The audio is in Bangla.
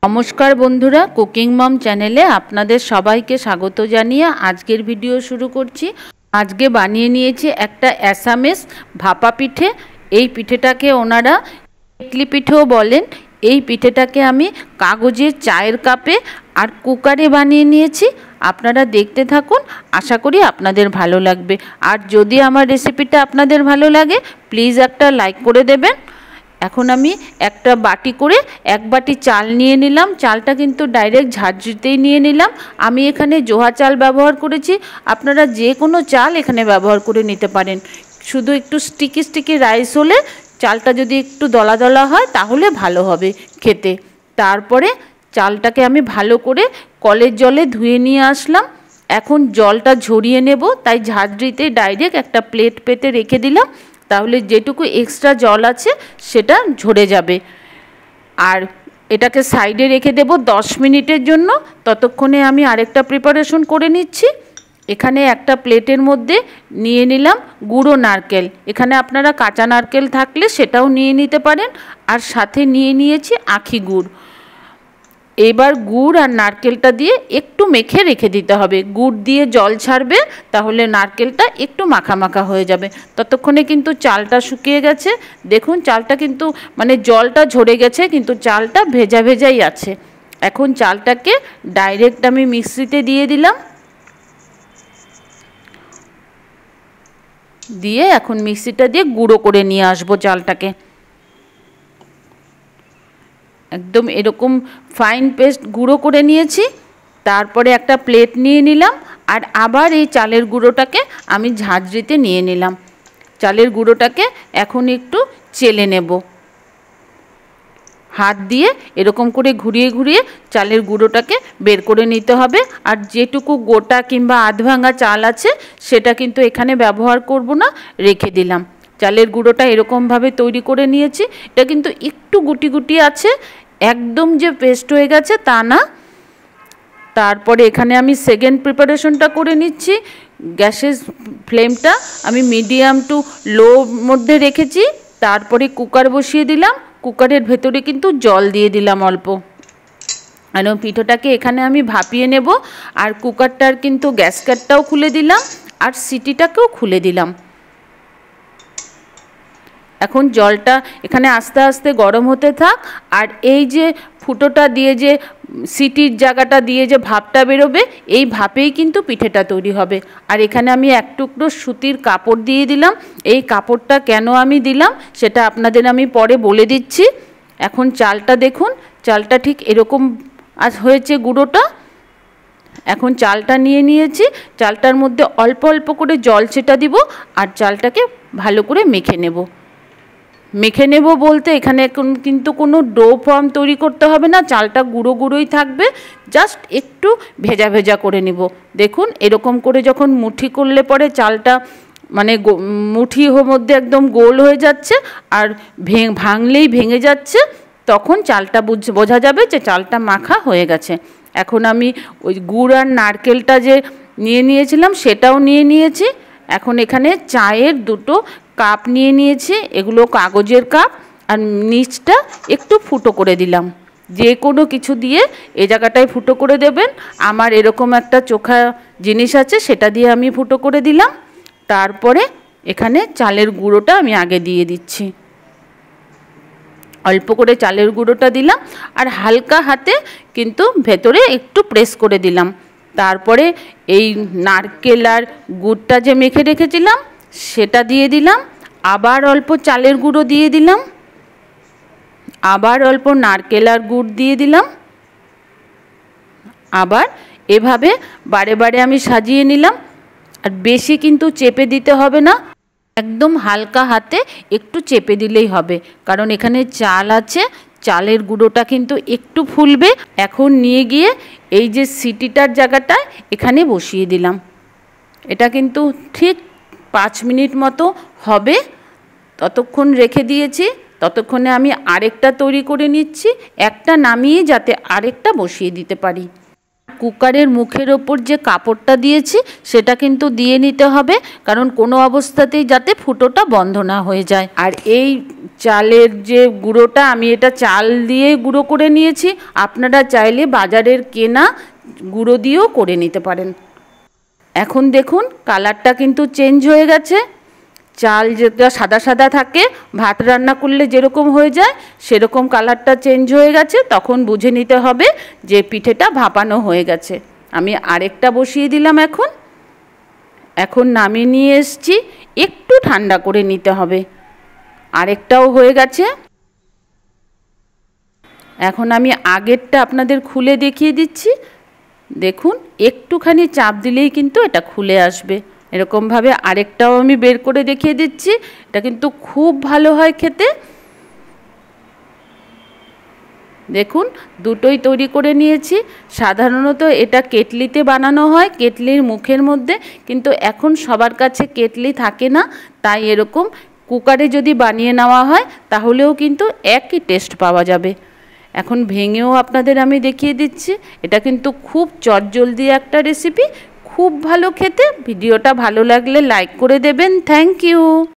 नमस्कार बंधुरा कुकिंग मम चैनेले आपनादेर सबाइके स्वागत जानिए आजकेर भिडियो शुरू करछि। आजके बानिये नियेछि एकटा एसामेस भापा पिठे। एई पिठेटाके ओनारा केटली पिठेओ बोलेन। एई पिठेटाके आमी कागजेर चायेर कापे और कुकारे बानिये नियेछि। आपनारा देखते थाकुन, आशा करी आपनादेर भालो लागबे। और यदि आमार रेसिपिटा आपनादेर भालो लागे प्लिज एकटा लाइक करे देबेन। এখন আমি একটা বাটি করে এক বাটি চাল নিয়ে নিলাম। চালটা কিন্তু ডাইরেক্ট ঝাঁঝরিতেই নিয়ে নিলাম। আমি এখানে জোহা চাল ব্যবহার করেছি, আপনারা যে কোনো চাল এখানে ব্যবহার করে নিতে পারেন। শুধু একটু স্টিকি স্টিকি রাইস হলে, চালটা যদি একটু দলা দলা হয় তাহলে ভালো হবে খেতে। তারপরে চালটাকে আমি ভালো করে কলের জলে ধুয়ে নিয়ে আসলাম। এখন জলটা ঝরিয়ে নেব, তাই ঝাঁঝরিতে ডাইরেক্ট একটা প্লেট পেতে রেখে দিলাম। তাহলে যেটুকু এক্সট্রা জল আছে সেটা ঝরে যাবে। আর এটাকে সাইডে রেখে দেব 10 মিনিটের জন্য। ততক্ষণে আমি আরেকটা প্রিপারেশন করে নিচ্ছি। এখানে একটা প্লেটের মধ্যে নিয়ে নিলাম গুঁড়ো নারকেল। এখানে আপনারা কাঁচা নারকেল থাকলে সেটাও নিয়ে নিতে পারেন। আর সাথে নিয়ে নিয়েছি আখি গুড়। এবার গুড় আর নারকেলটা দিয়ে একটু মেখে রেখে দিতে হবে। গুড় দিয়ে জল ছাড়বে, তাহলে নারকেলটা একটু মাখা মাখা হয়ে যাবে। ততক্ষণে কিন্তু চালটা শুকিয়ে গেছে। দেখুন চালটা কিন্তু মানে জলটা ঝরে গেছে, কিন্তু চালটা ভেজা ভেজাই আছে। এখন চালটাকে ডাইরেক্ট আমি মিক্সিতে দিয়ে দিলাম। দিয়ে এখন মিক্সিটা দিয়ে গুঁড়ো করে নিয়ে আসবো চালটাকে। একদম এরকম ফাইন পেস্ট গুঁড়ো করে নিয়েছি। তারপরে একটা প্লেট নিয়ে নিলাম আর আবার এই চালের গুঁড়োটাকে আমি ঝাঁঝরিতে নিয়ে নিলাম। চালের গুঁড়োটাকে এখন একটু চেলে নেব। হাত দিয়ে এরকম করে ঘুরিয়ে ঘুরিয়ে চালের গুঁড়োটাকে বের করে নিতে হবে। আর যেটুকু গোটা কিংবা আধ ভাঙা চাল আছে সেটা কিন্তু এখানে ব্যবহার করব না, রেখে দিলাম। চালের গুঁড়োটা এরকমভাবে তৈরি করে নিয়েছি। এটা কিন্তু একটু গুটি গুটি আছে, একদম যে পেস্ট হয়ে গেছে তা না। তারপরে এখানে আমি সেকেন্ড প্রিপারেশনটা করে নিচ্ছি। গ্যাসের ফ্লেমটা আমি মিডিয়াম টু লো মধ্যে রেখেছি। তারপরে কুকার বসিয়ে দিলাম। কুকারের ভেতরে কিন্তু জল দিয়ে দিলাম অল্প। আর পিঠোটাকে এখানে আমি ভাপিয়ে নেব। আর কুকারটার কিন্তু গ্যাস কাটটাও খুলে দিলাম আর সিটিটাকেও খুলে দিলাম। এখন জলটা এখানে আস্তে আস্তে গরম হতে থাক। আর এই যে ফুটোটা দিয়ে যে সিটির জায়গাটা দিয়ে যে ভাপটা বেরোবে, এই ভাপেই কিন্তু পিঠেটা তৈরি হবে। আর এখানে আমি এক টুকরো সুতির কাপড় দিয়ে দিলাম। এই কাপড়টা কেন আমি দিলাম সেটা আপনাদের আমি পরে বলে দিচ্ছি। এখন চালটা দেখুন, চালটা ঠিক এরকম হয়েছে গুঁড়োটা। এখন চালটা নিয়ে নিয়েছি। চালটার মধ্যে অল্প অল্প করে জল ছেটা দিব আর চালটাকে ভালো করে মেখে নেব। মেখে নেব বলতে এখানে কিন্তু কোনো ডো ফর্ম তৈরি করতে হবে না, চালটা গুঁড়ো গুঁড়োই থাকবে। জাস্ট একটু ভেজা ভেজা করে নেব। দেখুন এরকম করে যখন মুঠি করলে পরে চালটা মানে মুঠির মধ্যে একদম গোল হয়ে যাচ্ছে আর ভাঙলেই ভেঙে যাচ্ছে, তখন চালটা বোঝা যাবে যে চালটা মাখা হয়ে গেছে। এখন আমি ওই গুড় আর নারকেলটা যে নিয়ে নিয়েছিলাম সেটাও নিয়ে নিয়েছি। এখন এখানে চায়ের দুটো কাপ নিয়ে নিয়েছি। এগুলো কাগজের কাপ। আর নিচটা একটু ফুটো করে দিলাম। যে কোনো কিছু দিয়ে এই জায়গাটায় ফুটো করে দেবেন। আমার এরকম একটা চোখা জিনিস আছে, সেটা দিয়ে আমি ফুটো করে দিলাম। তারপরে এখানে চালের গুঁড়োটা আমি আগে দিয়ে দিচ্ছি। অল্প করে চালের গুঁড়োটা দিলাম আর হালকা হাতে কিন্তু ভেতরে একটু প্রেস করে দিলাম। তারপরে এই নারকেল আর গুড়টা যে মেখে রেখেছিলাম সেটা দিয়ে দিলাম। আবার অল্প চালের গুঁড়ো দিয়ে দিলাম। আবার অল্প নারকেল আর গুড় দিয়ে দিলাম। আবার এভাবে বারে বারে আমি সাজিয়ে নিলাম। আর বেশি কিন্তু চেপে দিতে হবে না, একদম হালকা হাতে একটু চেপে দিলেই হবে, কারণ এখানে চাল আছে। চালের গুঁড়োটা কিন্তু একটু ফুলবে। এখন নিয়ে গিয়ে এই যে সিটিটার জায়গাটায় এখানে বসিয়ে দিলাম। এটা কিন্তু ঠিক 5 মিনিট মতো হবে, ততক্ষণ রেখে দিয়েছি। ততক্ষণে আমি আরেকটা তৈরি করে নিচ্ছি, একটা নামিয়ে যাতে আরেকটা বসিয়ে দিতে পারি। কুকারের মুখের ওপর যে কাপড়টা দিয়েছি সেটা কিন্তু দিয়ে নিতে হবে, কারণ কোনো অবস্থাতেই যাতে ফুটোটা বন্ধ না হয়ে যায়। আর এই চালের যে গুঁড়োটা, আমি এটা চাল দিয়ে গুঁড়ো করে নিয়েছি, আপনারা চাইলে বাজারের কেনা গুঁড়ো দিয়েও করে নিতে পারেন। এখন দেখুন কালারটা কিন্তু চেঞ্জ হয়ে গেছে। চাল যেটা সাদা সাদা থাকে, ভাত রান্না করলে যেরকম হয়ে যায় সেরকম কালারটা চেঞ্জ হয়ে গেছে, তখন বুঝে নিতে হবে যে পিঠেটা ভাপানো হয়ে গেছে। আমি আরেকটা বসিয়ে দিলাম। এখন নামিয়ে নিয়ে এসছি, একটু ঠান্ডা করে নিতে হবে। আরেকটাও হয়ে গেছে। এখন আমি আগেরটা আপনাদের খুলে দেখিয়ে দিচ্ছি। দেখুন একটুখানি চাপ দিলেই কিন্তু এটা খুলে আসবে। এরকমভাবে আরেকটাও আমি বের করে দেখিয়ে দিচ্ছি। এটা কিন্তু খুব ভালো হয় খেতে। দেখুন দুটোই তৈরি করে নিয়েছি। সাধারণত এটা কেটলিতে বানানো হয়, কেটলির মুখের মধ্যে, কিন্তু এখন সবার কাছে কেটলি থাকে না, তাই এরকম কুকারে যদি বানিয়ে নেওয়া হয় তাহলেও কিন্তু একই টেস্ট পাওয়া যাবে। এখন ভেঙেও আপনাদের আমি দেখিয়ে দিচ্ছি। এটা কিন্তু খুব চটজলদি একটা রেসিপি, খুব ভালো খেতে। ভিডিওটা ভালো লাগলে লাইক করে দেবেন। Thank you.